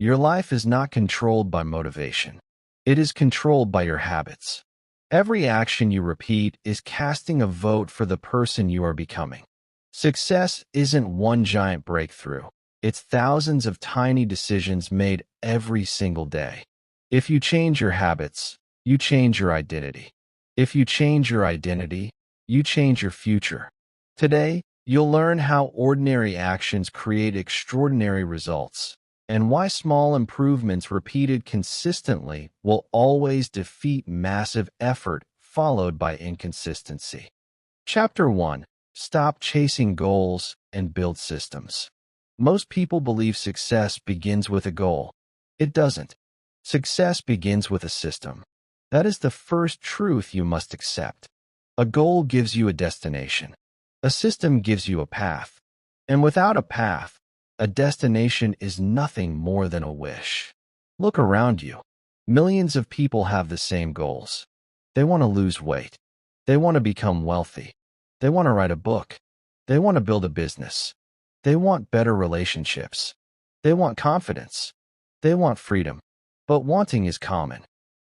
Your life is not controlled by motivation. It is controlled by your habits. Every action you repeat is casting a vote for the person you are becoming. Success isn't one giant breakthrough. It's thousands of tiny decisions made every single day. If you change your habits, you change your identity. If you change your identity, you change your future. Today, you'll learn how ordinary actions create extraordinary results, and why small improvements repeated consistently will always defeat massive effort followed by inconsistency. Chapter 1. Stop chasing goals and build systems. Most people believe success begins with a goal. It doesn't. Success begins with a system. That is the first truth you must accept. A goal gives you a destination. A system gives you a path. And without a path, a destination is nothing more than a wish. Look around you. Millions of people have the same goals. They want to lose weight. They want to become wealthy. They want to write a book. They want to build a business. They want better relationships. They want confidence. They want freedom. But wanting is common.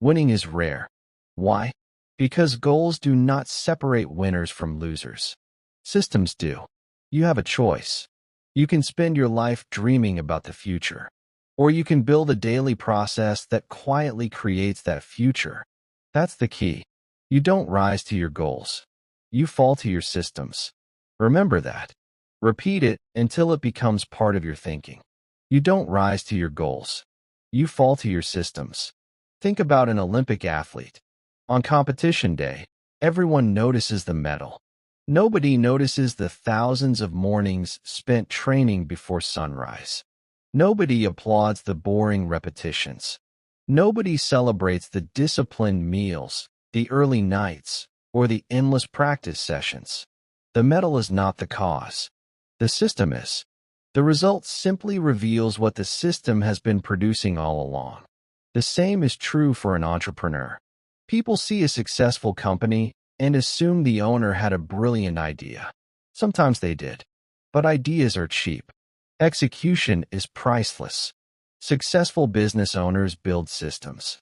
Winning is rare. Why? Because goals do not separate winners from losers. Systems do. You have a choice. You can spend your life dreaming about the future, or you can build a daily process that quietly creates that future. That's the key. You don't rise to your goals. You fall to your systems. Remember that. Repeat it until it becomes part of your thinking. You don't rise to your goals. You fall to your systems. Think about an Olympic athlete. On competition day, everyone notices the medal. Nobody notices the thousands of mornings spent training before sunrise. Nobody applauds the boring repetitions. Nobody celebrates the disciplined meals, the early nights, or the endless practice sessions. The medal is not the cause. The system is. The result simply reveals what the system has been producing all along. The same is true for an entrepreneur. People see a successful company and assume the owner had a brilliant idea. Sometimes they did. But ideas are cheap. Execution is priceless. Successful business owners build systems.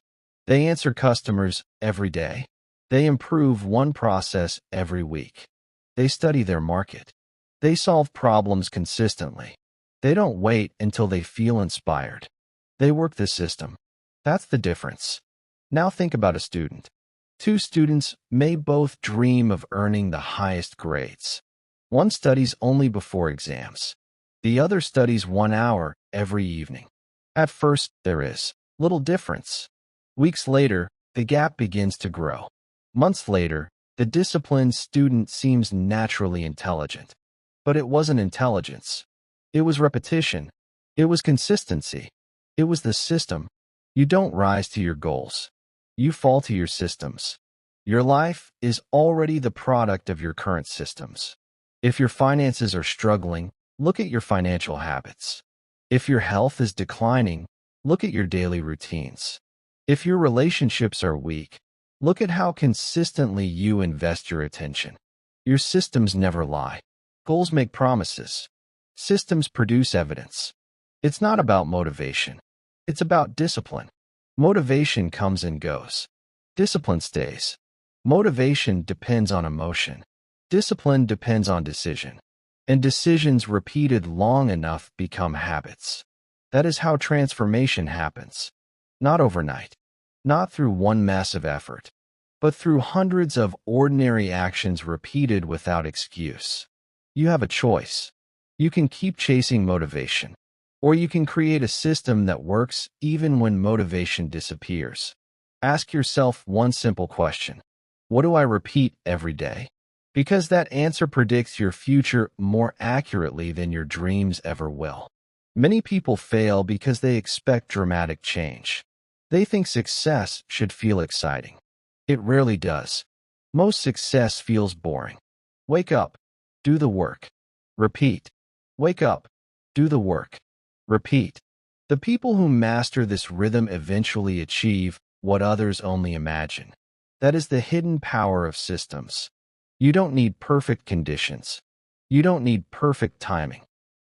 They answer customers every day. They improve one process every week. They study their market. They solve problems consistently. They don't wait until they feel inspired. They work the system. That's the difference. Now think about a student. Two students may both dream of earning the highest grades. One studies only before exams. The other studies 1 hour every evening. At first, there is little difference. Weeks later, the gap begins to grow. Months later, the disciplined student seems naturally intelligent. But it wasn't intelligence. It was repetition. It was consistency. It was the system. You don't rise to your goals. You fall to your systems. Your life is already the product of your current systems. If your finances are struggling, look at your financial habits. If your health is declining, look at your daily routines. If your relationships are weak, look at how consistently you invest your attention. Your systems never lie. Goals make promises. Systems produce evidence. It's not about motivation. It's about discipline. Motivation comes and goes. Discipline stays. Motivation depends on emotion. Discipline depends on decision. And decisions repeated long enough become habits. That is how transformation happens. Not overnight. Not through one massive effort, but through hundreds of ordinary actions repeated without excuse. You have a choice. You can keep chasing motivation, or you can create a system that works even when motivation disappears. Ask yourself one simple question. What do I repeat every day? Because that answer predicts your future more accurately than your dreams ever will. Many people fail because they expect dramatic change. They think success should feel exciting. It rarely does. Most success feels boring. Wake up. Do the work. Repeat. Wake up. Do the work. Repeat. The people who master this rhythm eventually achieve what others only imagine. That is the hidden power of systems. You don't need perfect conditions. You don't need perfect timing.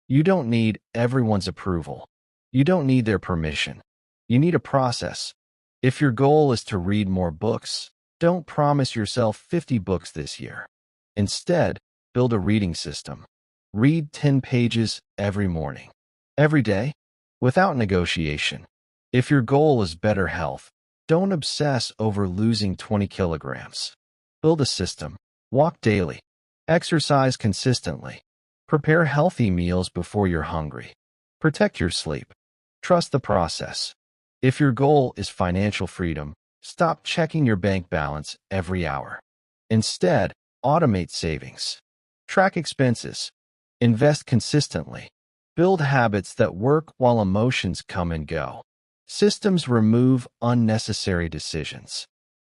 You don't need everyone's approval. You don't need their permission. You need a process. If your goal is to read more books, don't promise yourself 50 books this year. Instead, build a reading system. Read 10 pages every morning. Every day, without negotiation. If your goal is better health, don't obsess over losing 20 kilograms. Build a system. Walk daily. Exercise consistently. Prepare healthy meals before you're hungry. Protect your sleep. Trust the process. If your goal is financial freedom, stop checking your bank balance every hour. Instead, automate savings. Track expenses. Invest consistently. Build habits that work while emotions come and go. Systems remove unnecessary decisions.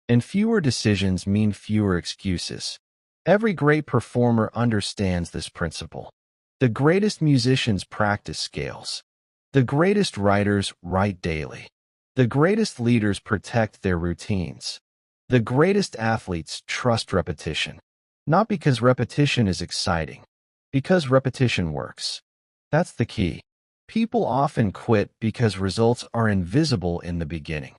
And fewer decisions mean fewer excuses. Every great performer understands this principle. The greatest musicians practice scales. The greatest writers write daily. The greatest leaders protect their routines. The greatest athletes trust repetition. Not because repetition is exciting, because repetition works. That's the key. People often quit because results are invisible in the beginning.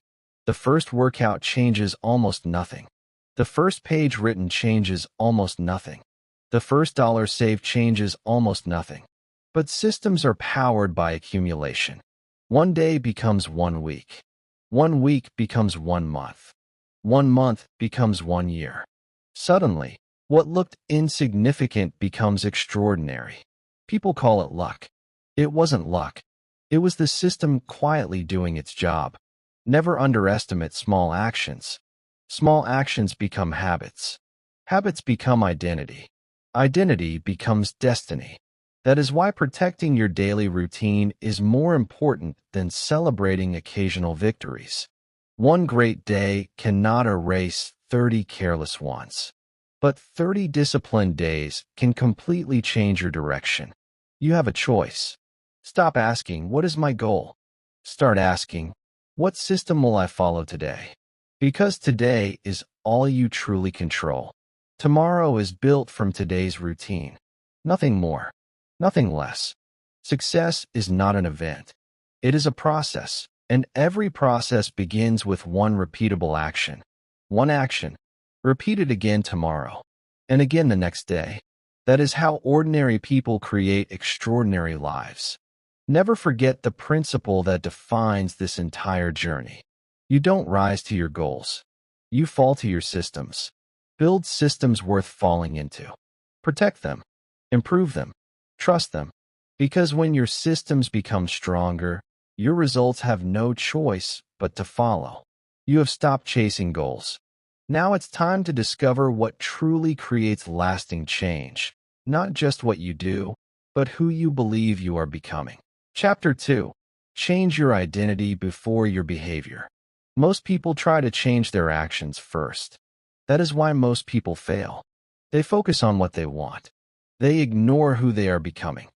The first workout changes almost nothing. The first page written changes almost nothing. The first dollar saved changes almost nothing. But systems are powered by accumulation. One day becomes 1 week. 1 week becomes 1 month. 1 month becomes 1 year. Suddenly, what looked insignificant becomes extraordinary. People call it luck. It wasn't luck. It was the system quietly doing its job. Never underestimate small actions. Small actions become habits. Habits become identity. Identity becomes destiny. That is why protecting your daily routine is more important than celebrating occasional victories. One great day cannot erase 30 careless ones. But 30 disciplined days can completely change your direction. You have a choice. Stop asking, "What is my goal?" Start asking, "What system will I follow today?" Because today is all you truly control. Tomorrow is built from today's routine. Nothing more. Nothing less. Success is not an event. It is a process, and every process begins with one repeatable action. One action. Repeat it again tomorrow, and again the next day. That is how ordinary people create extraordinary lives. Never forget the principle that defines this entire journey. You don't rise to your goals. You fall to your systems. Build systems worth falling into. Protect them. Improve them. Trust them. Because when your systems become stronger, your results have no choice but to follow. You have stopped chasing goals. Now it's time to discover what truly creates lasting change. Not just what you do, but who you believe you are becoming. Chapter 2. Change your identity before your behavior. Most people try to change their actions first. That is why most people fail. They focus on what they want. They ignore who they are becoming.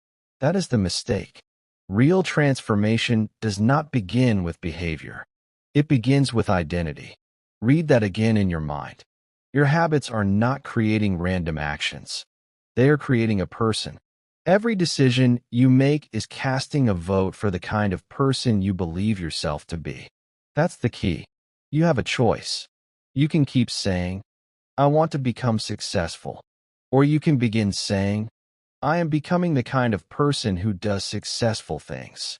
That is the mistake. Real transformation does not begin with behavior. It begins with identity. Read that again in your mind. Your habits are not creating random actions. They are creating a person. Every decision you make is casting a vote for the kind of person you believe yourself to be. That's the key. You have a choice. You can keep saying, "I want to become successful." Or you can begin saying, "I am becoming the kind of person who does successful things."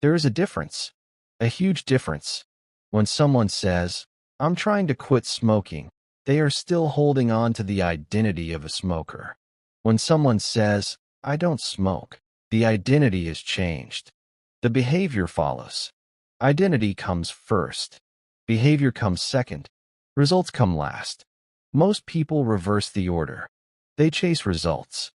There is a difference. A huge difference. When someone says, "I'm trying to quit smoking," they are still holding on to the identity of a smoker. When someone says, "I don't smoke," the identity is changed. The behavior follows. Identity comes first. Behavior comes second. Results come last. Most people reverse the order. They chase results.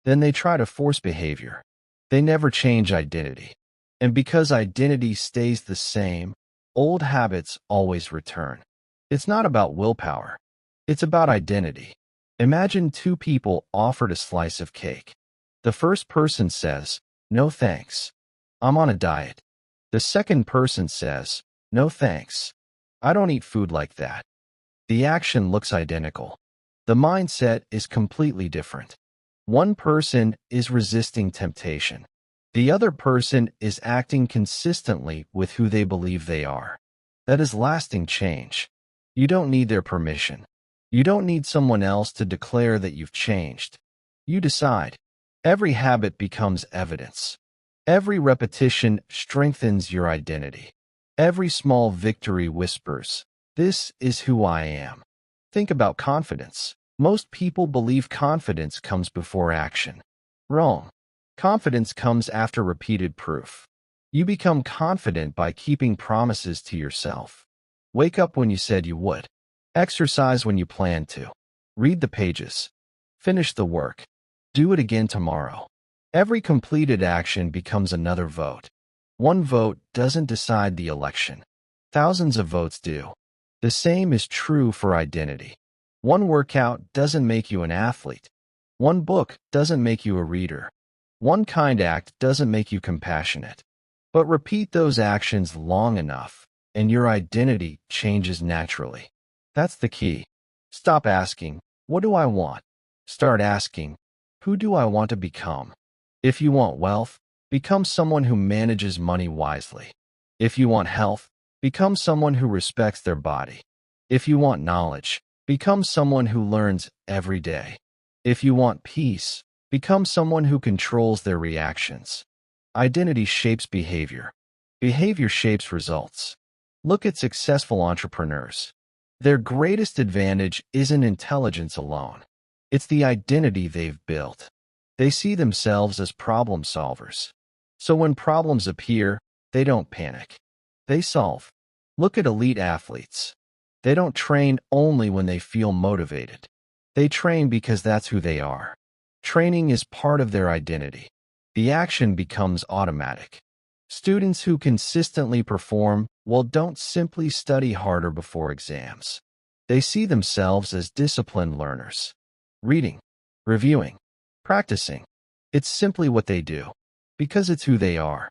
Then they try to force behavior. They never change identity. And because identity stays the same, old habits always return. It's not about willpower. It's about identity. Imagine two people offered a slice of cake. The first person says, "No thanks. I'm on a diet." The second person says, "No thanks. I don't eat food like that." The action looks identical. The mindset is completely different. One person is resisting temptation. The other person is acting consistently with who they believe they are. That is lasting change. You don't need their permission. You don't need someone else to declare that you've changed. You decide. Every habit becomes evidence. Every repetition strengthens your identity. Every small victory whispers, "This is who I am." Think about confidence. Most people believe confidence comes before action. Wrong. Confidence comes after repeated proof. You become confident by keeping promises to yourself. Wake up when you said you would. Exercise when you planned to. Read the pages. Finish the work. Do it again tomorrow. Every completed action becomes another vote. One vote doesn't decide the election. Thousands of votes do. The same is true for identity. One workout doesn't make you an athlete. One book doesn't make you a reader. One kind act doesn't make you compassionate. But repeat those actions long enough, and your identity changes naturally. That's the key. Stop asking, "What do I want?" Start asking, "Who do I want to become?" If you want wealth, become someone who manages money wisely. If you want health, become someone who respects their body. If you want knowledge, become someone who learns every day. If you want peace, become someone who controls their reactions. Identity shapes behavior. Behavior shapes results. Look at successful entrepreneurs. Their greatest advantage isn't intelligence alone. It's the identity they've built. They see themselves as problem solvers. So when problems appear, they don't panic. They solve. Look at elite athletes. They don't train only when they feel motivated. They train because that's who they are. Training is part of their identity. The action becomes automatic. Students who consistently perform don't simply study harder before exams. They see themselves as disciplined learners. Reading, reviewing, practicing. It's simply what they do. Because it's who they are.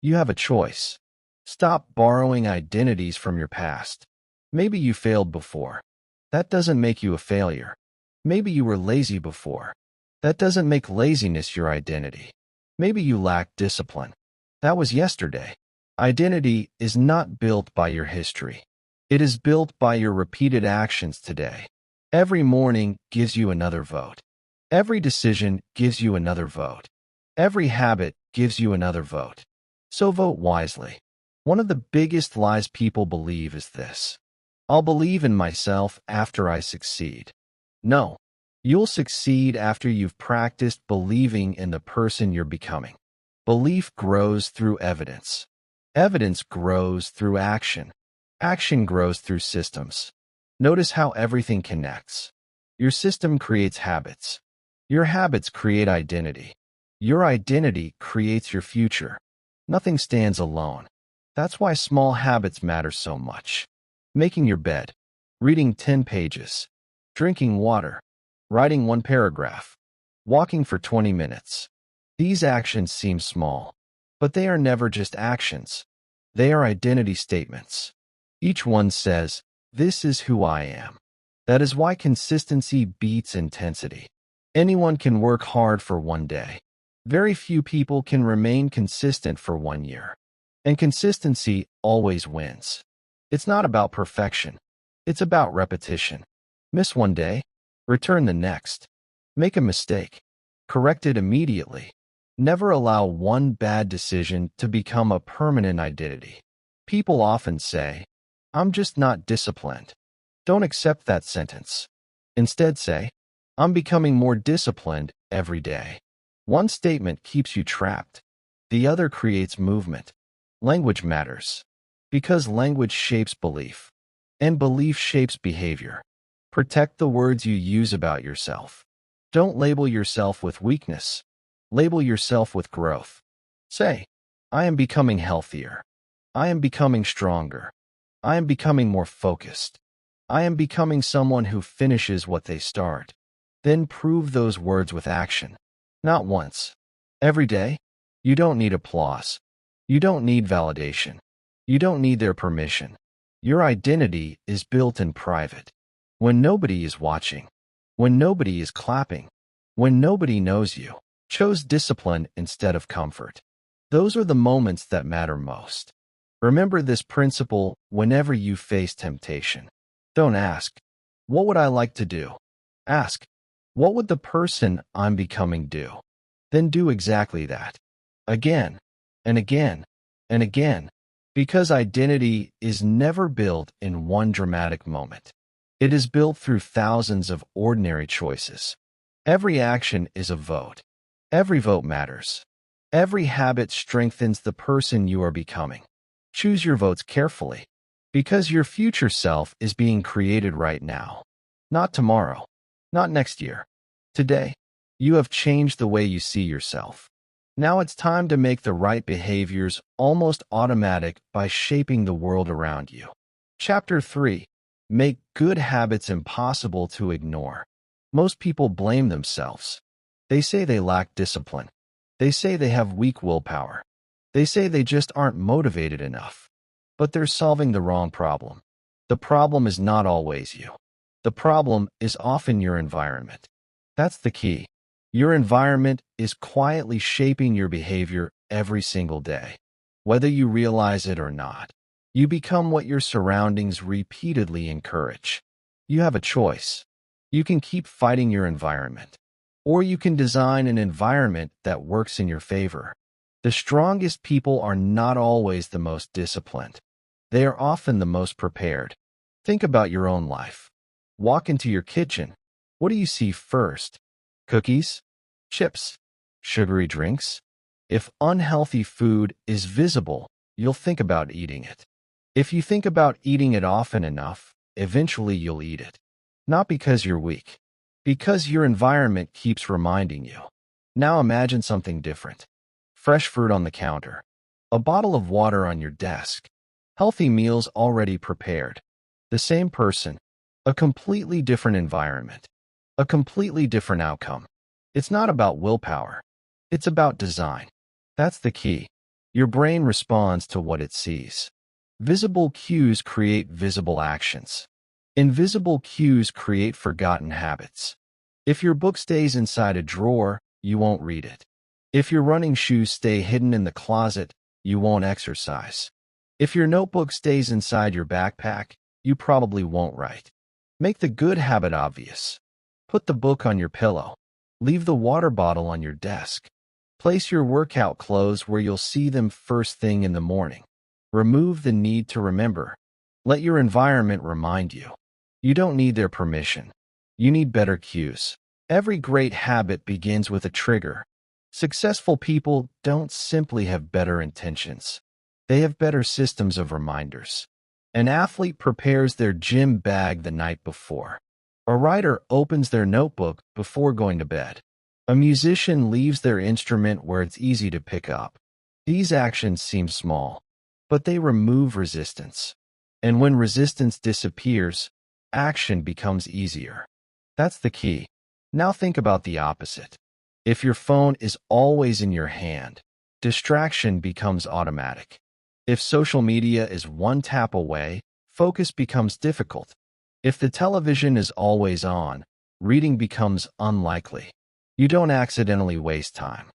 You have a choice. Stop borrowing identities from your past. Maybe you failed before. That doesn't make you a failure. Maybe you were lazy before. That doesn't make laziness your identity. Maybe you lack discipline. That was yesterday. Identity is not built by your history. It is built by your repeated actions today. Every morning gives you another vote. Every decision gives you another vote. Every habit gives you another vote. So vote wisely. One of the biggest lies people believe is this: "I'll believe in myself after I succeed." No, you'll succeed after you've practiced believing in the person you're becoming. Belief grows through evidence. Evidence grows through action. Action grows through systems. Notice how everything connects. Your system creates habits. Your habits create identity. Your identity creates your future. Nothing stands alone. That's why small habits matter so much. Making your bed, reading 10 pages, drinking water, writing one paragraph, walking for 20 minutes. These actions seem small, but they are never just actions. They are identity statements. Each one says, "This is who I am." That is why consistency beats intensity. Anyone can work hard for one day. Very few people can remain consistent for 1 year. And consistency always wins. It's not about perfection. It's about repetition. Miss one day, return the next. Make a mistake. Correct it immediately. Never allow one bad decision to become a permanent identity. People often say, "I'm just not disciplined." Don't accept that sentence. Instead say, "I'm becoming more disciplined every day." One statement keeps you trapped. The other creates movement. Language matters. Because language shapes belief. And belief shapes behavior. Protect the words you use about yourself. Don't label yourself with weakness. Label yourself with growth. Say, "I am becoming healthier. I am becoming stronger. I am becoming more focused. I am becoming someone who finishes what they start." Then prove those words with action. Not once. Every day. You don't need applause. You don't need validation. You don't need their permission. Your identity is built in private. When nobody is watching. When nobody is clapping. When nobody knows you. Chose discipline instead of comfort. Those are the moments that matter most. Remember this principle whenever you face temptation. Don't ask, "What would I like to do?" Ask, "What would the person I'm becoming do?" Then do exactly that. Again, and again, and again. Because identity is never built in one dramatic moment. It is built through thousands of ordinary choices. Every action is a vote. Every vote matters. Every habit strengthens the person you are becoming. Choose your votes carefully, because your future self is being created right now. Not tomorrow, not next year. Today, you have changed the way you see yourself. Now it's time to make the right behaviors almost automatic by shaping the world around you. Chapter 3. Make good habits impossible to ignore. Most people blame themselves. They say they lack discipline. They say they have weak willpower. They say they just aren't motivated enough. But they're solving the wrong problem. The problem is not always you. The problem is often your environment. That's the key. Your environment is quietly shaping your behavior every single day. Whether you realize it or not, you become what your surroundings repeatedly encourage. You have a choice. You can keep fighting your environment, or you can design an environment that works in your favor. The strongest people are not always the most disciplined. They are often the most prepared. Think about your own life. Walk into your kitchen. What do you see first? Cookies? Chips? Sugary drinks? If unhealthy food is visible, you'll think about eating it. If you think about eating it often enough, eventually you'll eat it. Not because you're weak, because your environment keeps reminding you. Now imagine something different. Fresh fruit on the counter, a bottle of water on your desk, healthy meals already prepared. The same person, a completely different environment, a completely different outcome. It's not about willpower. It's about design. That's the key. Your brain responds to what it sees. Visible cues create visible actions. Invisible cues create forgotten habits. If your book stays inside a drawer, you won't read it. If your running shoes stay hidden in the closet, you won't exercise. If your notebook stays inside your backpack, you probably won't write. Make the good habit obvious. Put the book on your pillow. Leave the water bottle on your desk. Place your workout clothes where you'll see them first thing in the morning. Remove the need to remember. Let your environment remind you. You don't need their permission. You need better cues. Every great habit begins with a trigger. Successful people don't simply have better intentions. They have better systems of reminders. An athlete prepares their gym bag the night before. A writer opens their notebook before going to bed. A musician leaves their instrument where it's easy to pick up. These actions seem small, but they remove resistance. And when resistance disappears, action becomes easier. That's the key. Now think about the opposite. If your phone is always in your hand, distraction becomes automatic. If social media is one tap away, focus becomes difficult. If the television is always on, reading becomes unlikely. You don't accidentally waste time.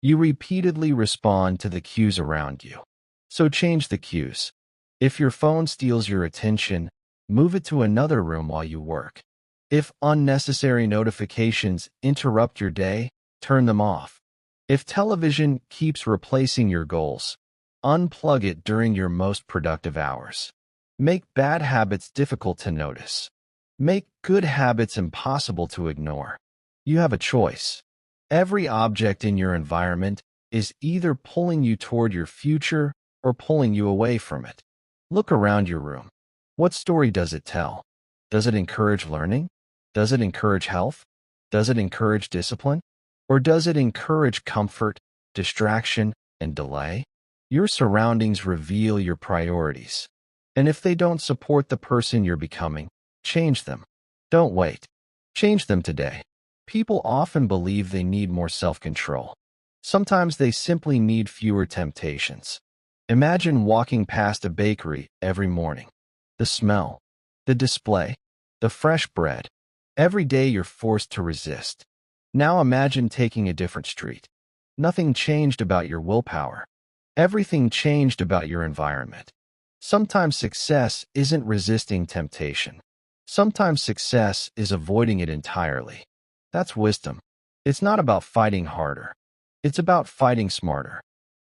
You repeatedly respond to the cues around you. So change the cues. If your phone steals your attention, move it to another room while you work. If unnecessary notifications interrupt your day, turn them off. If television keeps replacing your goals, unplug it during your most productive hours. Make bad habits difficult to notice. Make good habits impossible to ignore. You have a choice. Every object in your environment is either pulling you toward your future or pulling you away from it. Look around your room. What story does it tell? Does it encourage learning? Does it encourage health? Does it encourage discipline? Or does it encourage comfort, distraction, and delay? Your surroundings reveal your priorities. And if they don't support the person you're becoming, change them. Don't wait. Change them today. People often believe they need more self-control. Sometimes they simply need fewer temptations. Imagine walking past a bakery every morning. The smell, the display, the fresh bread. Every day you're forced to resist. Now imagine taking a different street. Nothing changed about your willpower. Everything changed about your environment. Sometimes success isn't resisting temptation. Sometimes success is avoiding it entirely. That's wisdom. It's not about fighting harder. It's about fighting smarter.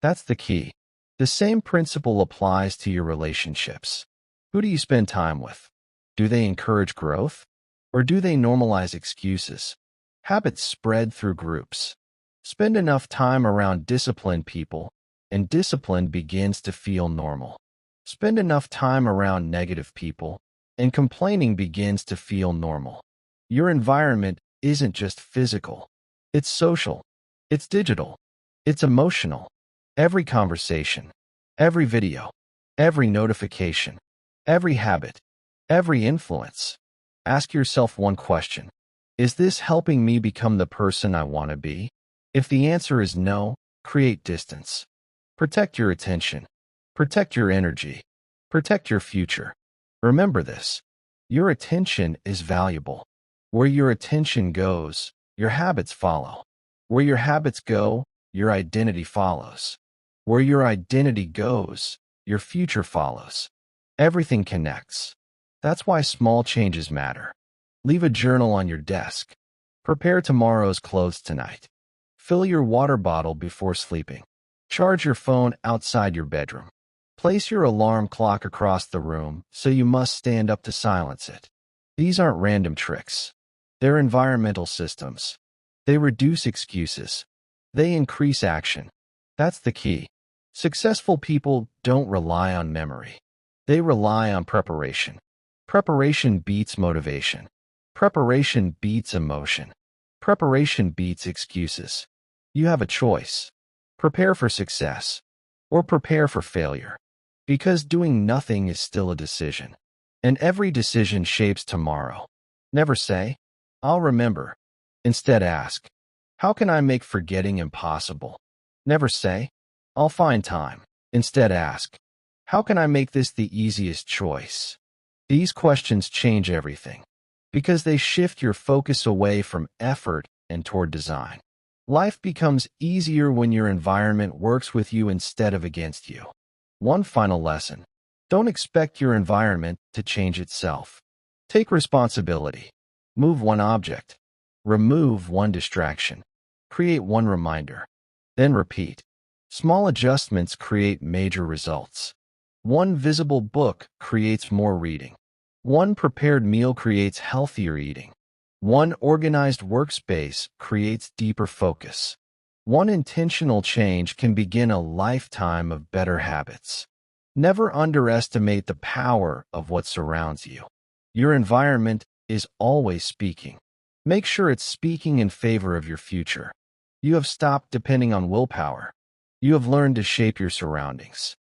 That's the key. The same principle applies to your relationships. Who do you spend time with? Do they encourage growth? Or do they normalize excuses? Habits spread through groups. Spend enough time around disciplined people, and discipline begins to feel normal. Spend enough time around negative people, and complaining begins to feel normal. Your environment isn't just physical. It's social. It's digital. It's emotional. Every conversation, every video, every notification, every habit, every influence. Ask yourself one question. Is this helping me become the person I want to be? If the answer is no, create distance. Protect your attention. Protect your energy. Protect your future. Remember this. Your attention is valuable. Where your attention goes, your habits follow. Where your habits go, your identity follows. Where your identity goes, your future follows. Everything connects. That's why small changes matter. Leave a journal on your desk. Prepare tomorrow's clothes tonight. Fill your water bottle before sleeping. Charge your phone outside your bedroom. Place your alarm clock across the room so you must stand up to silence it. These aren't random tricks. They're environmental systems. They reduce excuses. They increase action. That's the key. Successful people don't rely on memory. They rely on preparation. Preparation beats motivation. Preparation beats emotion. Preparation beats excuses. You have a choice. Prepare for success or prepare for failure. Because doing nothing is still a decision. And every decision shapes tomorrow. Never say, I'll remember. Instead ask, how can I make forgetting impossible? Never say, I'll find time. Instead ask, how can I make this the easiest choice? These questions change everything because they shift your focus away from effort and toward design. Life becomes easier when your environment works with you instead of against you. One final lesson. Don't expect your environment to change itself. Take responsibility. Move one object. Remove one distraction. Create one reminder. Then repeat. Small adjustments create major results. One visible book creates more reading. One prepared meal creates healthier eating. One organized workspace creates deeper focus. One intentional change can begin a lifetime of better habits. Never underestimate the power of what surrounds you. Your environment is always speaking. Make sure it's speaking in favor of your future. You have stopped depending on willpower. You have learned to shape your surroundings.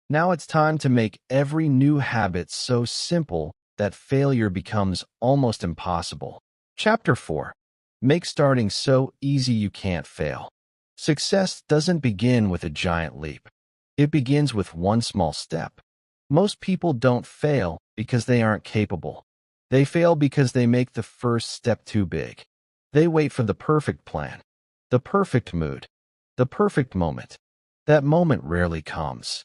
Now it's time to make every new habit so simple that failure becomes almost impossible. Chapter 4. Make starting so easy you can't fail. Success doesn't begin with a giant leap. It begins with one small step. Most people don't fail because they aren't capable. They fail because they make the first step too big. They wait for the perfect plan, the perfect mood, the perfect moment. That moment rarely comes.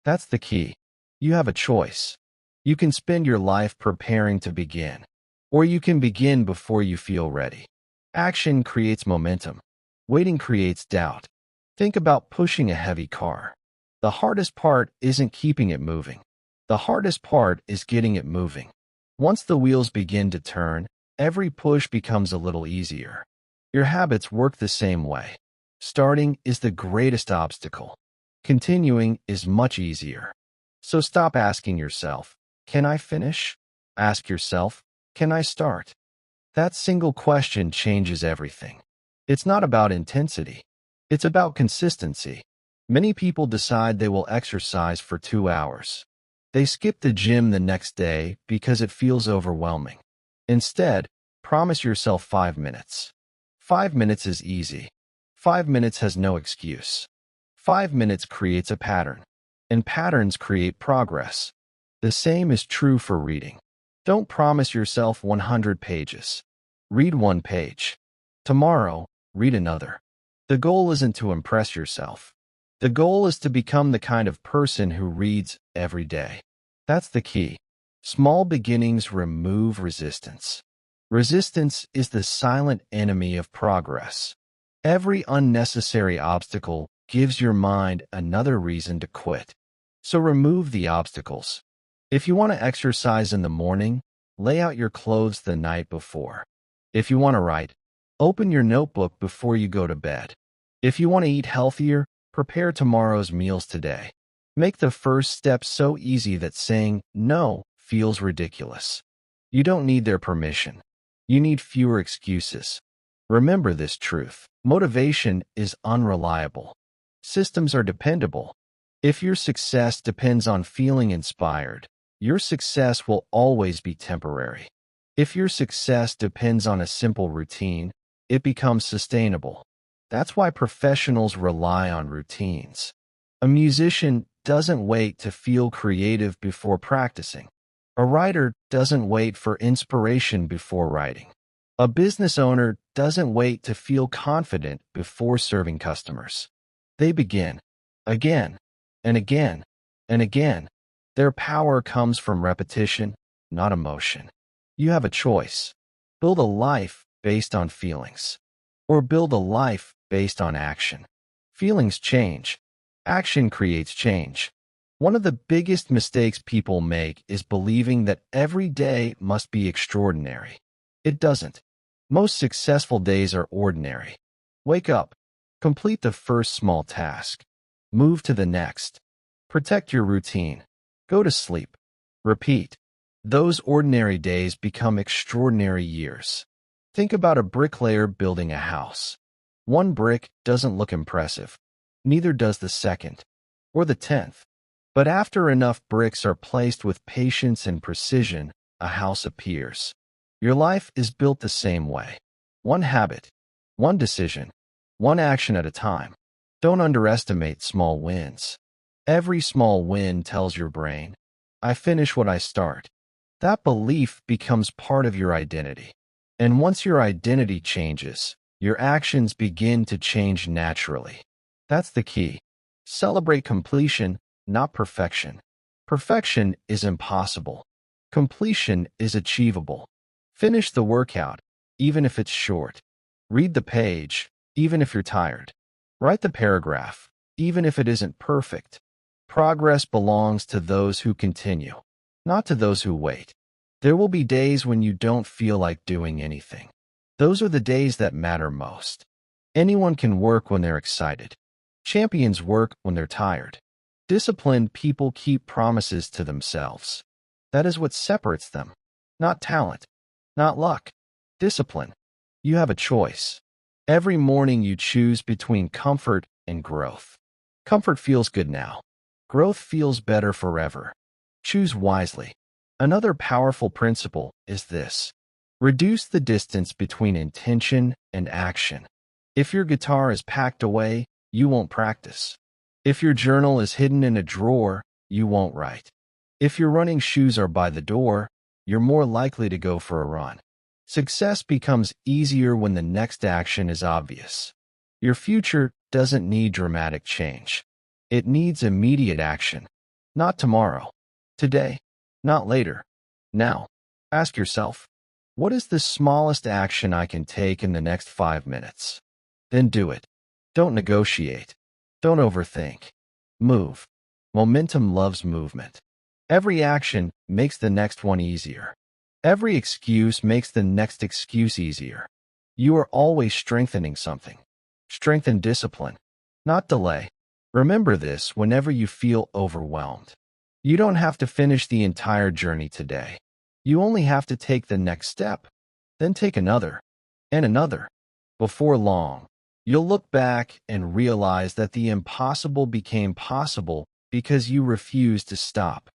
That's the key. You have a choice. You can spend your life preparing to begin, or you can begin before you feel ready. Action creates momentum. Waiting creates doubt. Think about pushing a heavy car. The hardest part isn't keeping it moving. The hardest part is getting it moving. Once the wheels begin to turn, every push becomes a little easier. Your habits work the same way. Starting is the greatest obstacle. Continuing is much easier. So stop asking yourself, can I finish? Ask yourself, can I start? That single question changes everything. It's not about intensity. It's about consistency. Many people decide they will exercise for 2 hours. They skip the gym the next day because it feels overwhelming. Instead, promise yourself 5 minutes. 5 minutes is easy. 5 minutes has no excuse. 5 minutes creates a pattern, and patterns create progress. The same is true for reading. Don't promise yourself 100 pages. Read 1 page. Tomorrow, read another. The goal isn't to impress yourself. The goal is to become the kind of person who reads every day. That's the key. Small beginnings remove resistance. Resistance is the silent enemy of progress. Every unnecessary obstacle gives your mind another reason to quit. So remove the obstacles. If you want to exercise in the morning, lay out your clothes the night before. If you want to write, open your notebook before you go to bed. If you want to eat healthier, prepare tomorrow's meals today. Make the first step so easy that saying no feels ridiculous. You don't need their permission. You need fewer excuses. Remember this truth. Motivation is unreliable. Systems are dependable. If your success depends on feeling inspired, your success will always be temporary. If your success depends on a simple routine, it becomes sustainable. That's why professionals rely on routines. A musician doesn't wait to feel creative before practicing. A writer doesn't wait for inspiration before writing. A business owner doesn't wait to feel confident before serving customers. They begin again and again and again. Their power comes from repetition, not emotion. You have a choice. Build a life based on feelings, or build a life based on action. Feelings change. Action creates change. One of the biggest mistakes people make is believing that every day must be extraordinary. It doesn't. Most successful days are ordinary. Wake up. Complete the first small task. Move to the next. Protect your routine. Go to sleep. Repeat. Those ordinary days become extraordinary years. Think about a bricklayer building a house. One brick doesn't look impressive. Neither does the second, or the 10th. But after enough bricks are placed with patience and precision, a house appears. Your life is built the same way. One habit, one decision, one action at a time. Don't underestimate small wins. Every small win tells your brain, I finish what I start. That belief becomes part of your identity. And once your identity changes, your actions begin to change naturally. That's the key. Celebrate completion, not perfection. Perfection is impossible. Completion is achievable. Finish the workout, even if it's short. Read the page, even if you're tired. Write the paragraph, even if it isn't perfect. Progress belongs to those who continue, not to those who wait. There will be days when you don't feel like doing anything. Those are the days that matter most. Anyone can work when they're excited. Champions work when they're tired. Disciplined people keep promises to themselves. That is what separates them. Not talent, not luck. Discipline. You have a choice. Every morning you choose between comfort and growth. Comfort feels good now. Growth feels better forever. Choose wisely. Another powerful principle is this. Reduce the distance between intention and action. If your guitar is packed away, you won't practice. If your journal is hidden in a drawer, you won't write. If your running shoes are by the door, you're more likely to go for a run. Success becomes easier when the next action is obvious. Your future doesn't need dramatic change. It needs immediate action. Not tomorrow. Today. Not later. Now. Ask yourself, what is the smallest action I can take in the next 5 minutes? Then do it. Don't negotiate. Don't overthink. Move. Momentum loves movement. Every action makes the next one easier. Every excuse makes the next excuse easier. You are always strengthening something. Strengthen discipline, not delay. Remember this whenever you feel overwhelmed. You don't have to finish the entire journey today. You only have to take the next step, then take another, and another. Before long, you'll look back and realize that the impossible became possible because you refused to stop.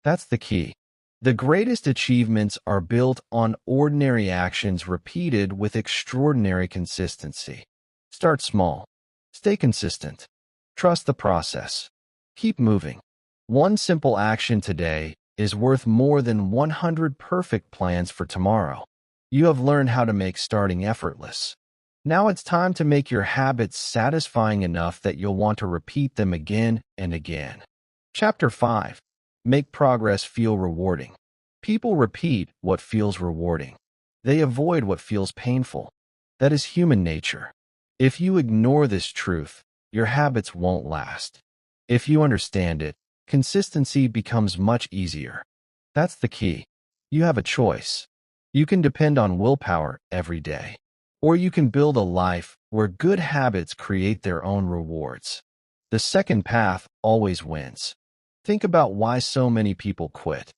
That's the key. The greatest achievements are built on ordinary actions repeated with extraordinary consistency. Start small. Stay consistent. Trust the process. Keep moving. One simple action today is worth more than 100 perfect plans for tomorrow. You have learned how to make starting effortless. Now it's time to make your habits satisfying enough that you'll want to repeat them again and again. Chapter 5. Make progress feel rewarding. People repeat what feels rewarding. They avoid what feels painful. That is human nature. If you ignore this truth, your habits won't last. If you understand it, consistency becomes much easier. That's the key. You have a choice. You can depend on willpower every day, or you can build a life where good habits create their own rewards. The second path always wins. Think about why so many people quit.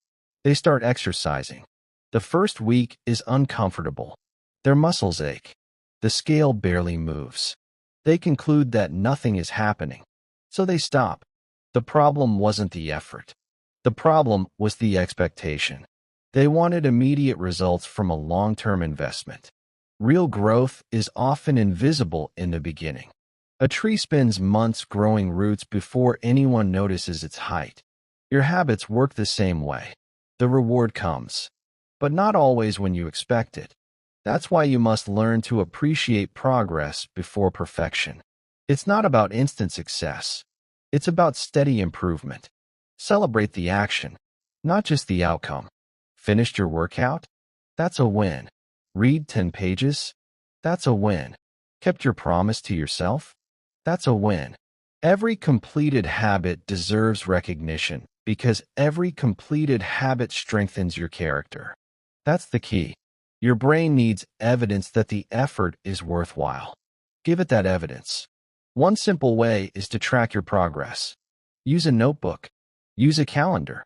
They start exercising. The first week is uncomfortable. Their muscles ache. The scale barely moves. They conclude that nothing is happening, so they stop. The problem wasn't the effort. The problem was the expectation. They wanted immediate results from a long-term investment. Real growth is often invisible in the beginning. A tree spends months growing roots before anyone notices its height. Your habits work the same way. The reward comes, but not always when you expect it. That's why you must learn to appreciate progress before perfection. It's not about instant success. It's about steady improvement. Celebrate the action, not just the outcome. Finished your workout? That's a win. Read 10 pages? That's a win. Kept your promise to yourself? That's a win. Every completed habit deserves recognition because every completed habit strengthens your character. That's the key. Your brain needs evidence that the effort is worthwhile. Give it that evidence. One simple way is to track your progress. Use a notebook. Use a calendar.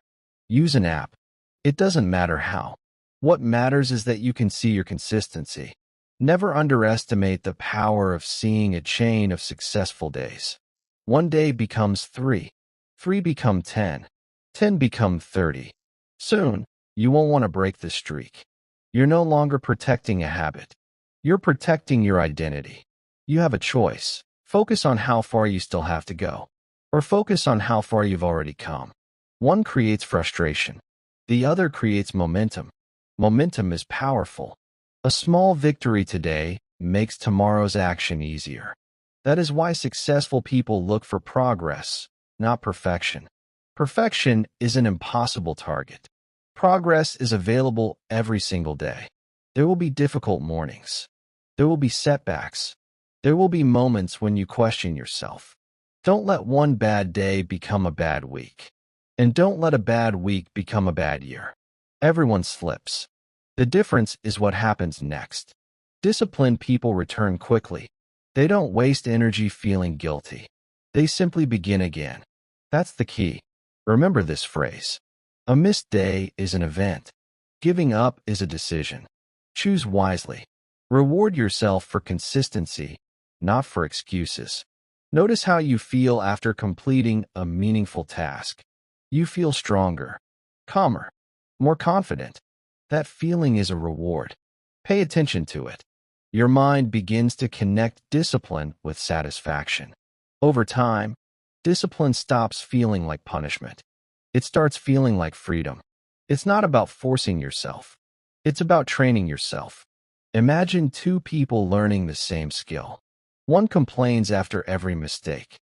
Use an app. It doesn't matter how. What matters is that you can see your consistency. Never underestimate the power of seeing a chain of successful days. One day becomes 3. 3 become 10. 10 become 30. Soon, you won't want to break the streak. You're no longer protecting a habit. You're protecting your identity. You have a choice. Focus on how far you still have to go, or focus on how far you've already come. One creates frustration. The other creates momentum. Momentum is powerful. A small victory today makes tomorrow's action easier. That is why successful people look for progress, not perfection. Perfection is an impossible target. Progress is available every single day. There will be difficult mornings. There will be setbacks. There will be moments when you question yourself. Don't let one bad day become a bad week. And don't let a bad week become a bad year. Everyone slips. The difference is what happens next. Disciplined people return quickly. They don't waste energy feeling guilty. They simply begin again. That's the key. Remember this phrase. A missed day is an event. Giving up is a decision. Choose wisely. Reward yourself for consistency, not for excuses. Notice how you feel after completing a meaningful task. You feel stronger, calmer, more confident. That feeling is a reward. Pay attention to it. Your mind begins to connect discipline with satisfaction. Over time, discipline stops feeling like punishment. It starts feeling like freedom. It's not about forcing yourself. It's about training yourself. Imagine two people learning the same skill. One complains after every mistake.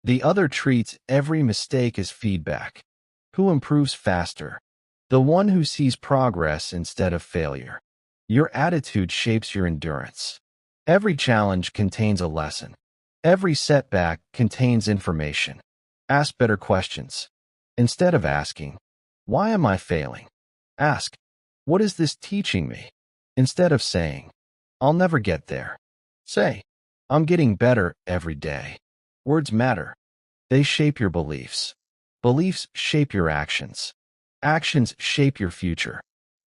The other treats every mistake as feedback. Who improves faster? The one who sees progress instead of failure. Your attitude shapes your endurance. Every challenge contains a lesson. Every setback contains information. Ask better questions. Instead of asking, "Why am I failing?" ask, "What is this teaching me?" Instead of saying, "I'll never get there," say, "I'm getting better every day." Words matter. They shape your beliefs. Beliefs shape your actions. Actions shape your future.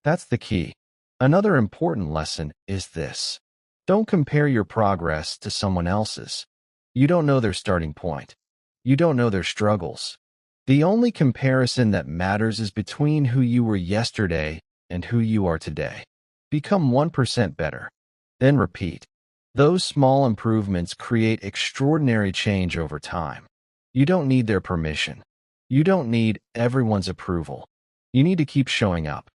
That's the key. Another important lesson is this. Don't compare your progress to someone else's. You don't know their starting point. You don't know their struggles. The only comparison that matters is between who you were yesterday and who you are today. Become 1% better. Then repeat. Those small improvements create extraordinary change over time. You don't need their permission. You don't need everyone's approval. You need to keep showing up.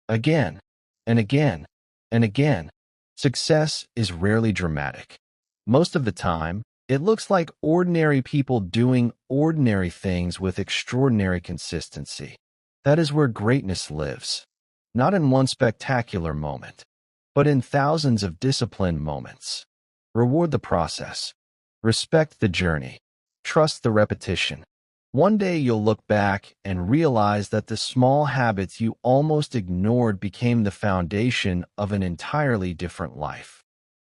Again, and again, and again. Success is rarely dramatic. Most of the time, it looks like ordinary people doing ordinary things with extraordinary consistency. That is where greatness lives. Not in one spectacular moment, but in thousands of disciplined moments. Reward the process. Respect the journey. Trust the repetition. One day you'll look back and realize that the small habits you almost ignored became the foundation of an entirely different life.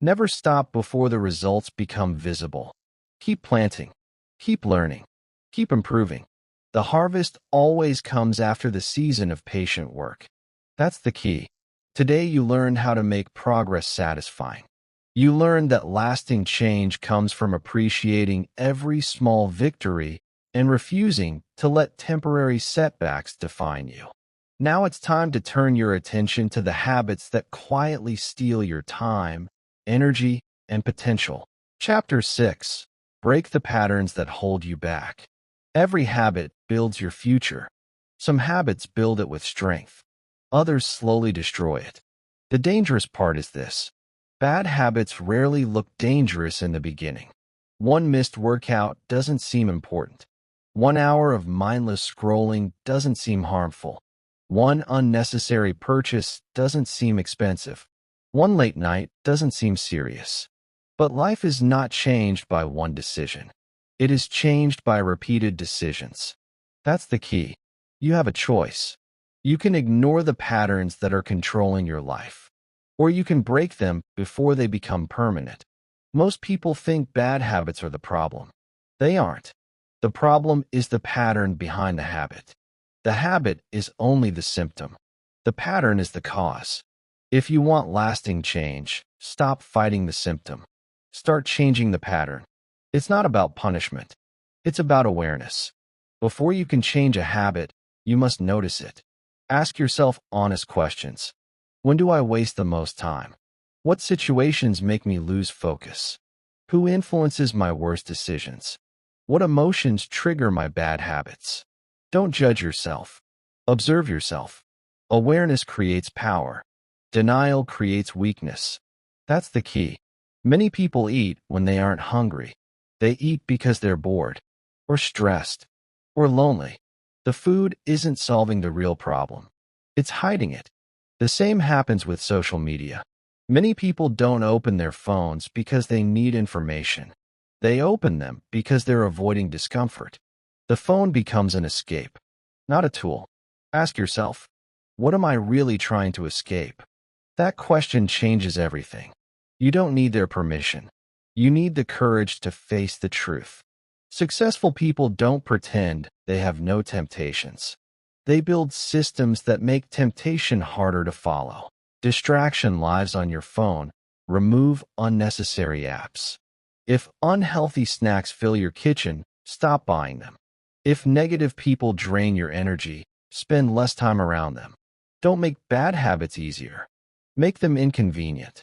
Never stop before the results become visible. Keep planting. Keep learning. Keep improving. The harvest always comes after the season of patient work. That's the key. Today you learned how to make progress satisfying. You learned that lasting change comes from appreciating every small victory and refusing to let temporary setbacks define you. Now it's time to turn your attention to the habits that quietly steal your time, energy, and potential. Chapter 6. Break the patterns that hold you back. Every habit builds your future. Some habits build it with strength. Others slowly destroy it. The dangerous part is this. Bad habits rarely look dangerous in the beginning. One missed workout doesn't seem important. 1 hour of mindless scrolling doesn't seem harmful. One unnecessary purchase doesn't seem expensive. One late night doesn't seem serious. But life is not changed by one decision. It is changed by repeated decisions. That's the key. You have a choice. You can ignore the patterns that are controlling your life, or you can break them before they become permanent. Most people think bad habits are the problem. They aren't. The problem is the pattern behind the habit. The habit is only the symptom. The pattern is the cause. If you want lasting change, stop fighting the symptom. Start changing the pattern. It's not about punishment. It's about awareness. Before you can change a habit, you must notice it. Ask yourself honest questions. When do I waste the most time? What situations make me lose focus? Who influences my worst decisions? What emotions trigger my bad habits? Don't judge yourself. Observe yourself. Awareness creates power. Denial creates weakness. That's the key. Many people eat when they aren't hungry. They eat because they're bored, or stressed, or lonely. The food isn't solving the real problem. It's hiding it. The same happens with social media. Many people don't open their phones because they need information. They open them because they're avoiding discomfort. The phone becomes an escape, not a tool. Ask yourself, what am I really trying to escape? That question changes everything. You don't need their permission. You need the courage to face the truth. Successful people don't pretend they have no temptations. They build systems that make temptation harder to follow. Distraction lives on your phone. Remove unnecessary apps. If unhealthy snacks fill your kitchen, stop buying them. If negative people drain your energy, spend less time around them. Don't make bad habits easier. Make them inconvenient.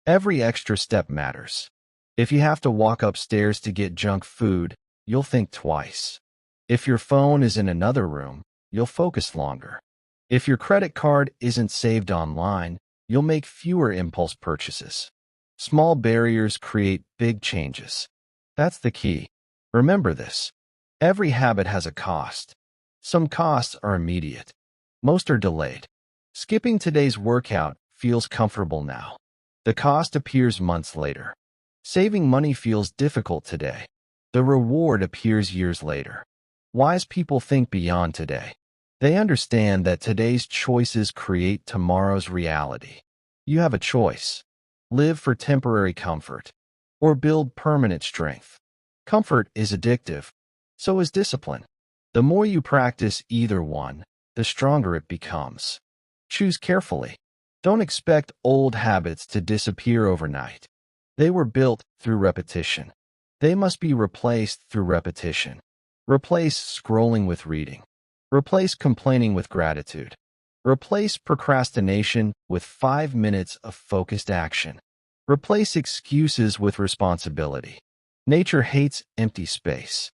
Every extra step matters. If you have to walk upstairs to get junk food, you'll think twice. If your phone is in another room, you'll focus longer. If your credit card isn't saved online, you'll make fewer impulse purchases. Small barriers create big changes. That's the key. Remember this. Every habit has a cost. Some costs are immediate. Most are delayed. Skipping today's workout feels comfortable now. The cost appears months later. Saving money feels difficult today. The reward appears years later. Wise people think beyond today. They understand that today's choices create tomorrow's reality. You have a choice. Live for temporary comfort, or build permanent strength. Comfort is addictive. So is discipline. The more you practice either one, the stronger it becomes. Choose carefully. Don't expect old habits to disappear overnight. They were built through repetition. They must be replaced through repetition. Replace scrolling with reading. Replace complaining with gratitude. Replace procrastination with 5 minutes of focused action. Replace excuses with responsibility. Nature hates empty space.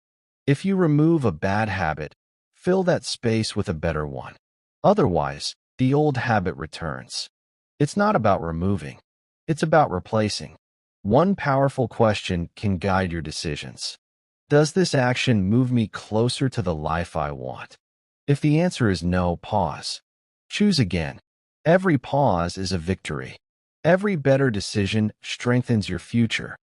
If you remove a bad habit, fill that space with a better one. Otherwise, the old habit returns. It's not about removing. It's about replacing. One powerful question can guide your decisions. Does this action move me closer to the life I want? If the answer is no, pause. Choose again. Every pause is a victory. Every better decision strengthens your future.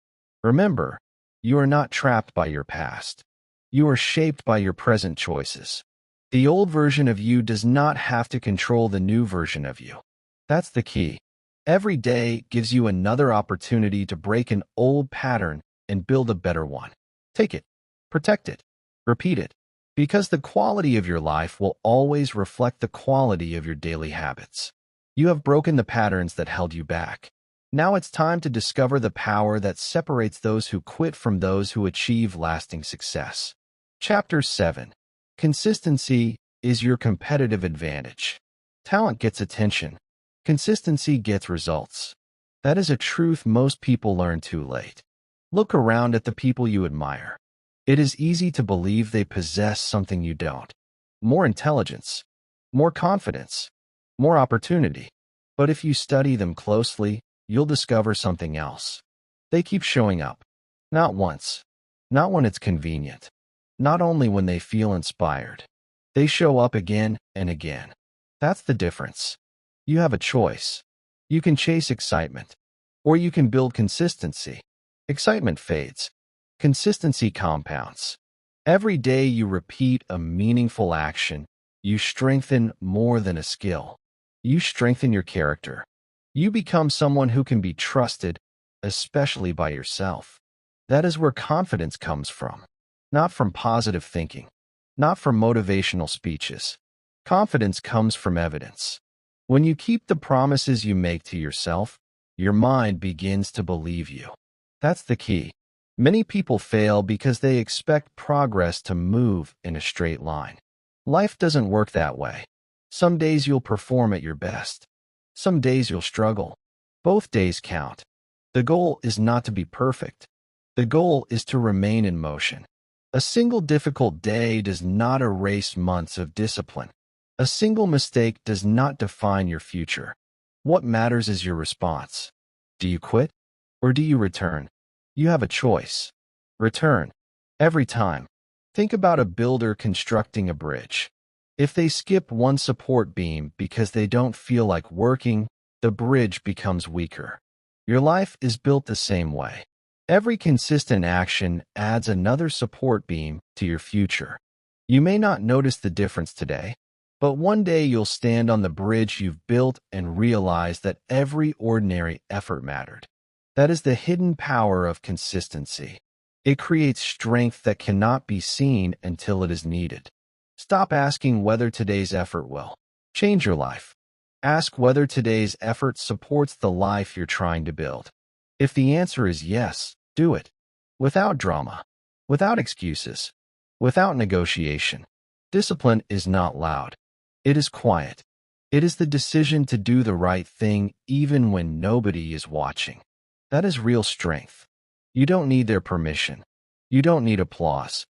Remember, you are not trapped by your past. You are shaped by your present choices. The old version of you does not have to control the new version of you. That's the key. Every day gives you another opportunity to break an old pattern and build a better one. Take it, protect it, repeat it, because the quality of your life will always reflect the quality of your daily habits. You have broken the patterns that held you back. Now it's time to discover the power that separates those who quit from those who achieve lasting success. Chapter 7. Consistency is your competitive advantage. Talent gets attention. Consistency gets results. That is a truth most people learn too late. Look around at the people you admire. It is easy to believe they possess something you don't. More intelligence, more confidence, more opportunity. But if you study them closely, you'll discover something else. They keep showing up. Not once. Not when it's convenient. Not only when they feel inspired. They show up again and again. That's the difference. You have a choice. You can chase excitement, or you can build consistency. Excitement fades. Consistency compounds. Every day you repeat a meaningful action, you strengthen more than a skill. You strengthen your character. You become someone who can be trusted, especially by yourself. That is where confidence comes from. Not from positive thinking, not from motivational speeches. Confidence comes from evidence. When you keep the promises you make to yourself, your mind begins to believe you. That's the key. Many people fail because they expect progress to move in a straight line. Life doesn't work that way. Some days you'll perform at your best. Some days you'll struggle. Both days count. The goal is not to be perfect. The goal is to remain in motion. A single difficult day does not erase months of discipline. A single mistake does not define your future. What matters is your response. Do you quit or do you return? You have a choice. Return. Every time. Think about a builder constructing a bridge. If they skip one support beam because they don't feel like working, the bridge becomes weaker. Your life is built the same way. Every consistent action adds another support beam to your future. You may not notice the difference today, but one day you'll stand on the bridge you've built and realize that every ordinary effort mattered. That is the hidden power of consistency. It creates strength that cannot be seen until it is needed. Stop asking whether today's effort will change your life. Ask whether today's effort supports the life you're trying to build. If the answer is yes, do it. Without drama, without excuses, without negotiation. Discipline is not loud. It is quiet. It is the decision to do the right thing even when nobody is watching. That is real strength. You don't need their permission. You don't need applause.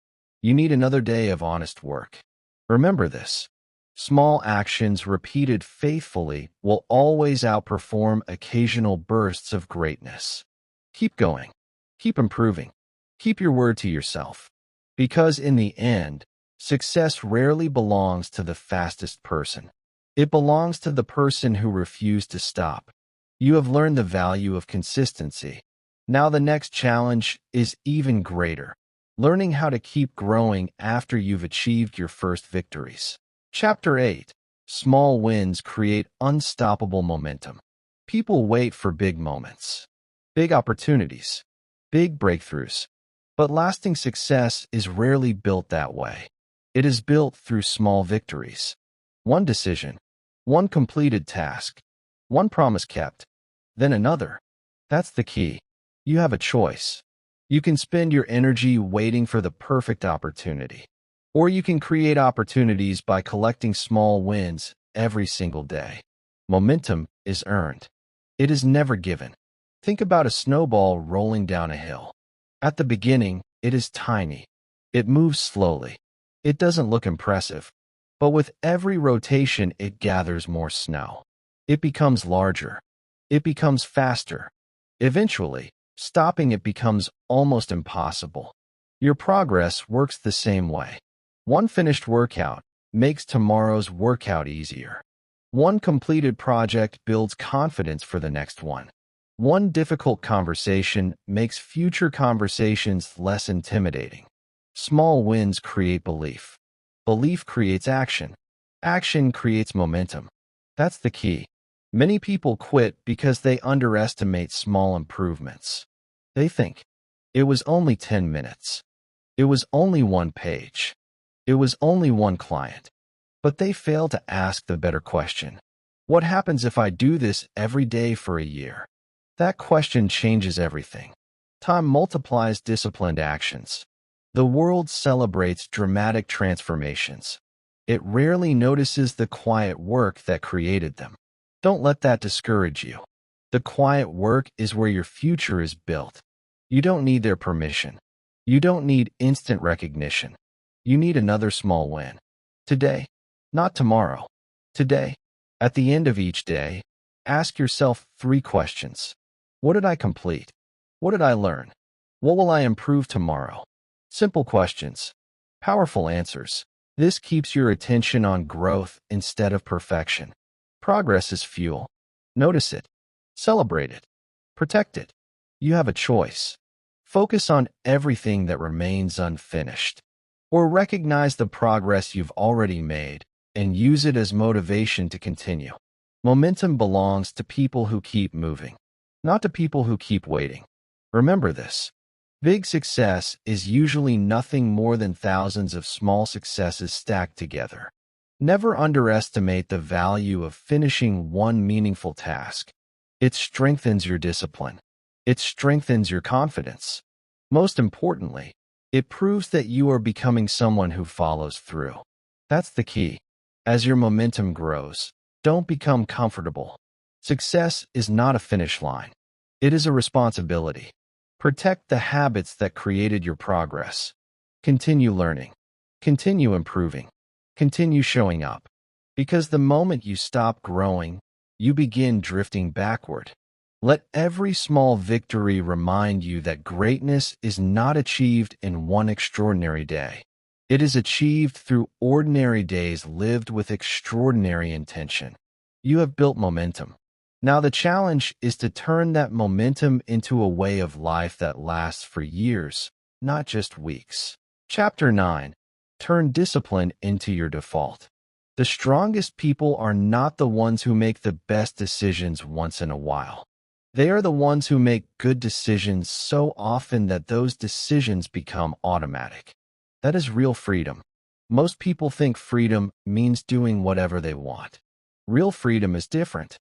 You need another day of honest work. Remember this. Small actions repeated faithfully will always outperform occasional bursts of greatness. Keep going. Keep improving. Keep your word to yourself. Because in the end, success rarely belongs to the fastest person. It belongs to the person who refused to stop. You have learned the value of consistency. Now the next challenge is even greater. Learning how to keep growing after you've achieved your first victories. Chapter 8. Small wins create unstoppable momentum. People wait for big moments, big opportunities, big breakthroughs. But lasting success is rarely built that way. It is built through small victories. One decision, one completed task, one promise kept, then another. That's the key. You have a choice. You can spend your energy waiting for the perfect opportunity, or you can create opportunities by collecting small wins every single day. Momentum is earned. It is never given. Think about a snowball rolling down a hill. At the beginning, it is tiny. It moves slowly. It doesn't look impressive. But with every rotation, it gathers more snow. It becomes larger. It becomes faster. Eventually, stopping it becomes almost impossible. Your progress works the same way. One finished workout makes tomorrow's workout easier. One completed project builds confidence for the next one. One difficult conversation makes future conversations less intimidating. Small wins create belief. Belief creates action. Action creates momentum. That's the key. Many people quit because they underestimate small improvements. They think, it was only 10 minutes. It was only one page. It was only one client. But they fail to ask the better question. What happens if I do this every day for a year? That question changes everything. Time multiplies disciplined actions. The world celebrates dramatic transformations. It rarely notices the quiet work that created them. Don't let that discourage you. The quiet work is where your future is built. You don't need their permission. You don't need instant recognition. You need another small win. Today, not tomorrow. Today. At the end of each day, ask yourself 3 questions. What did I complete? What did I learn? What will I improve tomorrow? Simple questions. Powerful answers. This keeps your attention on growth instead of perfection. Progress is fuel. Notice it. Celebrate it. Protect it. You have a choice. Focus on everything that remains unfinished. Or recognize the progress you've already made and use it as motivation to continue. Momentum belongs to people who keep moving, not to people who keep waiting. Remember this. Big success is usually nothing more than thousands of small successes stacked together. Never underestimate the value of finishing one meaningful task. It strengthens your discipline. It strengthens your confidence. Most importantly, it proves that you are becoming someone who follows through. That's the key. As your momentum grows, don't become comfortable. Success is not a finish line. It is a responsibility. Protect the habits that created your progress. Continue learning. Continue improving. Continue showing up. Because the moment you stop growing, you begin drifting backward. Let every small victory remind you that greatness is not achieved in one extraordinary day. It is achieved through ordinary days lived with extraordinary intention. You have built momentum. Now the challenge is to turn that momentum into a way of life that lasts for years, not just weeks. Chapter 9. Turn discipline into your default. The strongest people are not the ones who make the best decisions once in a while. They are the ones who make good decisions so often that those decisions become automatic. That is real freedom. Most people think freedom means doing whatever they want. Real freedom is different.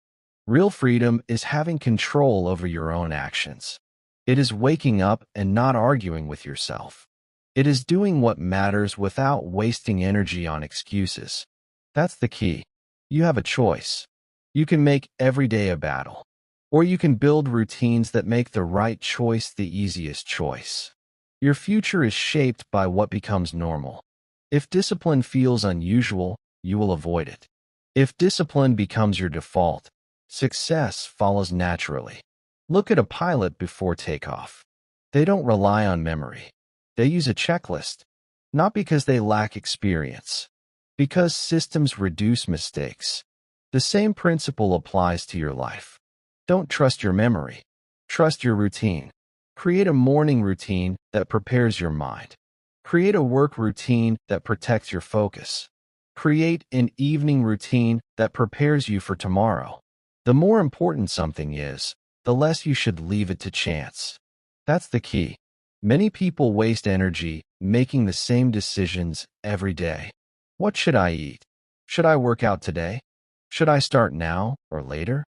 Real freedom is having control over your own actions. It is waking up and not arguing with yourself. It is doing what matters without wasting energy on excuses. That's the key. You have a choice. You can make every day a battle, or you can build routines that make the right choice the easiest choice. Your future is shaped by what becomes normal. If discipline feels unusual, you will avoid it. If discipline becomes your default, success follows naturally. Look at a pilot before takeoff. They don't rely on memory. They use a checklist, not because they lack experience, because systems reduce mistakes. The same principle applies to your life. Don't trust your memory. Trust your routine. Create a morning routine that prepares your mind. Create a work routine that protects your focus. Create an evening routine that prepares you for tomorrow. The more important something is, the less you should leave it to chance. That's the key. Many people waste energy making the same decisions every day. What should I eat? Should I work out today? Should I start now or later?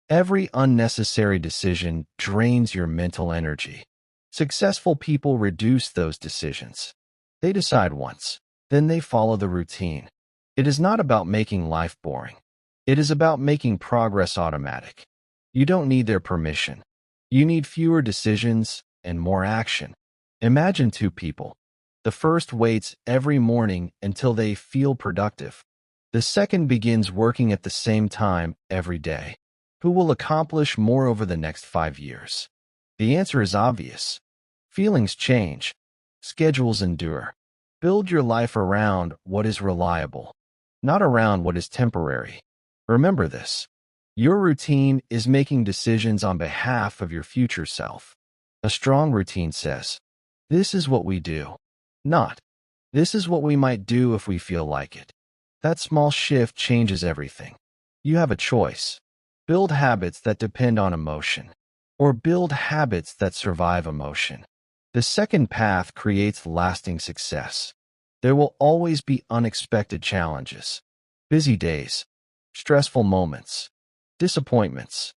Every unnecessary decision drains your mental energy. Successful people reduce those decisions. They decide once, then they follow the routine. It is not about making life boring. It is about making progress automatic. You don't need their permission. You need fewer decisions and more action. Imagine 2 people. The first waits every morning until they feel productive. The second begins working at the same time every day. Who will accomplish more over the next 5 years? The answer is obvious. Feelings change. Schedules endure. Build your life around what is reliable, not around what is temporary. Remember this. Your routine is making decisions on behalf of your future self. A strong routine says, "This is what we do," not, "This is what we might do if we feel like it." That small shift changes everything. You have a choice. Build habits that depend on emotion, or build habits that survive emotion. The second path creates lasting success. There will always be unexpected challenges, busy days, stressful moments, disappointments.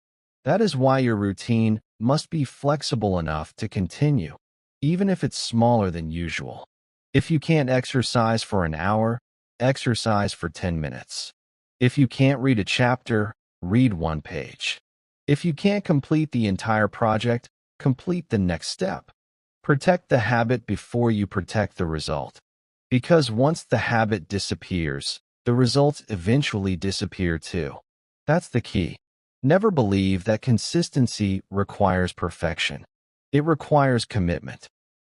That is why your routine must be flexible enough to continue, even if it's smaller than usual. If you can't exercise for an hour, exercise for 10 minutes. If you can't read a chapter, read one page. If you can't complete the entire project, complete the next step. Protect the habit before you protect the result. Because once the habit disappears, the results eventually disappear too. That's the key. Never believe that consistency requires perfection. It requires commitment.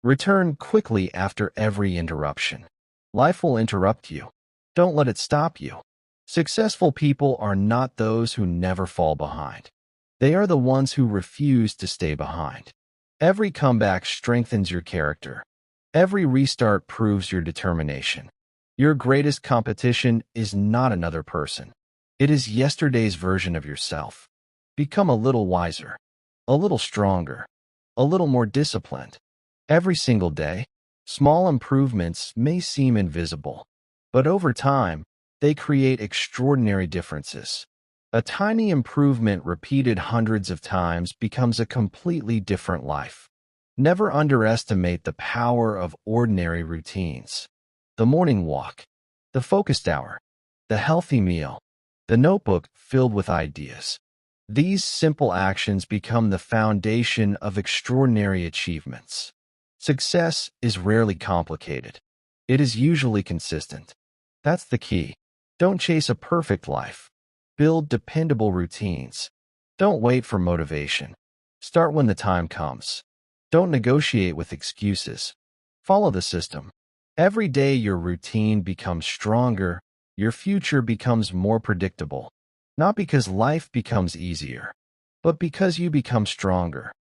Return quickly after every interruption. Life will interrupt you. Don't let it stop you. Successful people are not those who never fall behind. They are the ones who refuse to stay behind. Every comeback strengthens your character. Every restart proves your determination. Your greatest competition is not another person. It is yesterday's version of yourself. Become a little wiser, a little stronger, a little more disciplined. Every single day, small improvements may seem invisible, but over time, they create extraordinary differences. A tiny improvement repeated hundreds of times becomes a completely different life. Never underestimate the power of ordinary routines. The morning walk, the focused hour, the healthy meal, the notebook filled with ideas. These simple actions become the foundation of extraordinary achievements. Success is rarely complicated. It is usually consistent. That's the key. Don't chase a perfect life. Build dependable routines. Don't wait for motivation. Start when the time comes. Don't negotiate with excuses. Follow the system. Every day your routine becomes stronger, your future becomes more predictable. Not because life becomes easier, but because you become stronger.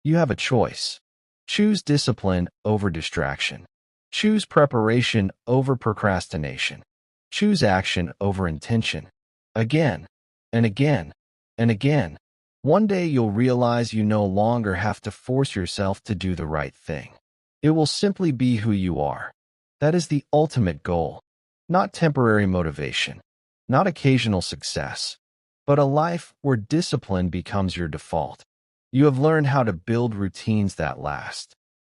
You have a choice. Choose discipline over distraction. Choose preparation over procrastination. Choose action over intention. Again, and again, and again. One day you'll realize you no longer have to force yourself to do the right thing. It will simply be who you are. That is the ultimate goal. Not temporary motivation, not occasional success, but a life where discipline becomes your default. You have learned how to build routines that last.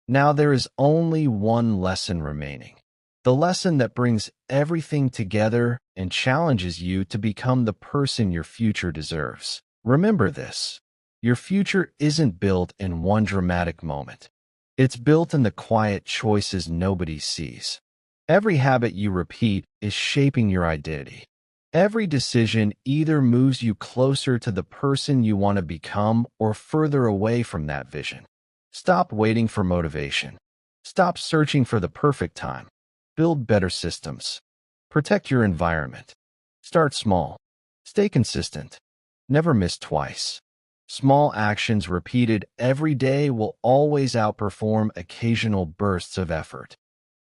Now there is only one lesson remaining. The lesson that brings everything together and challenges you to become the person your future deserves. Remember this. Your future isn't built in one dramatic moment. It's built in the quiet choices nobody sees. Every habit you repeat is shaping your identity. Every decision either moves you closer to the person you want to become or further away from that vision. Stop waiting for motivation. Stop searching for the perfect time. Build better systems. Protect your environment. Start small. Stay consistent. Never miss twice. Small actions repeated every day will always outperform occasional bursts of effort.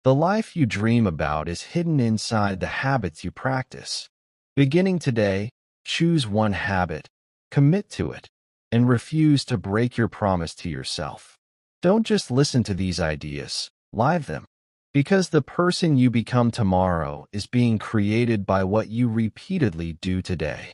The life you dream about is hidden inside the habits you practice. Beginning today, choose one habit, commit to it, and refuse to break your promise to yourself. Don't just listen to these ideas, live them. Because the person you become tomorrow is being created by what you repeatedly do today.